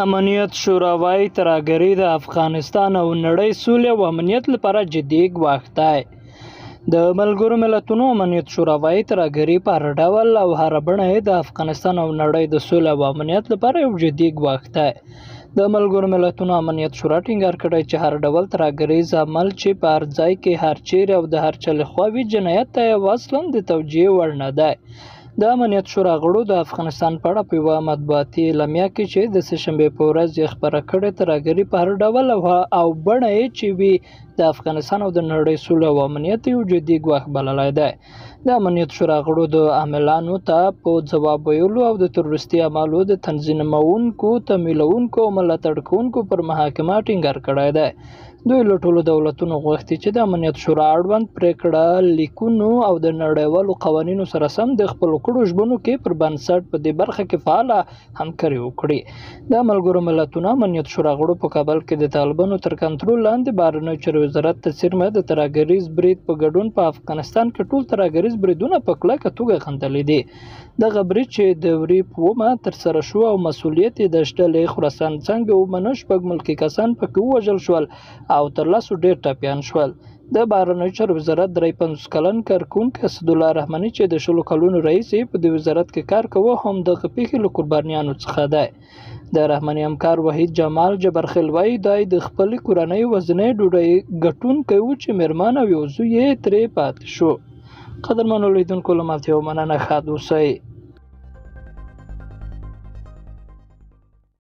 امنیت شوراوای ترهګري د افغانستان او نړۍ سولې او امنیت لپاره جدي ګواښ دی. د ملګرو ملتونو امنیت شوراوای ترهګري په هر ډول او هر بڼه د افغانستان او نړۍ د سولې او امنیت لپاره یو جدي ګواښ دی. د ملګرو ملتونو امنیت شورا ټینګار کړی چې هر ډول ترهګریز عمل چې په هر ځای کې هر چیرې او د هر چا لخوا وي جنایت ته یو اصلاً د توجیه وړ نه دی. د امنیت شورا غړو د افغانستان په اړه په یوه مطبوعاتي اعلامیه کې چې د سه‌شنبې په ورځ یې خپره کړې ترهګري په هر ډول او بڼه یې چې وي د افغانستان او د نړۍ سوله او امنیت یو جدي ګواښ بللی دی. د امنیت شورا غړو د عاملانو ته په ځواب ویلو او د تروریستي اعمالو د تنظیمونکو، تمویلونکو او ملاتړ کوونکو پر محاکمه ټینګار کړی دی. دوی له ټولو دولتونو غوښتي چې د امنیت شورا اړوند پریکړه لیکونو او د نړیوالو قوانینو سره سم د خپلو کړو ژمنو کې پر بنسټ په دې برخه کې فعاله همکاري وکړي. د ملګرو ملتونو امنیت شورا غړو په کابل کې د طالبانو تر کنټرول لاندې بهرنیو چارو وزارت ته څیرمه د ترهګریز برید په ګډون په افغانستان کې ټول ترهګریز بریدونه په کلکه توګه غندلي دي. دغه برید چې د وري په اومه ترسره شو او مسؤلیت یې د شډلې خراسان څنګه اومنه شپږ ملکي کسان پکې ووژل شول او تر لسو ډېر ټپیان شول. د بهرنیو چارو وزارت 53 کلن کارکونکی اسدالله رحماني چې د 16 کلونو رئیس په دې وزارت کې کار کوه هم دغه پیښې له قربانیانو څخه دی. د رحماني همکار وحید جمال جبرخیل وایي دی د خپلې کورنۍ ورځنۍ ډوډۍ ګټونکی و چې مېرمن او یو زوی یې ترې پاتې شو. قدرمنو لیدونکو له ملتیا مننه، ښاد اوسئ.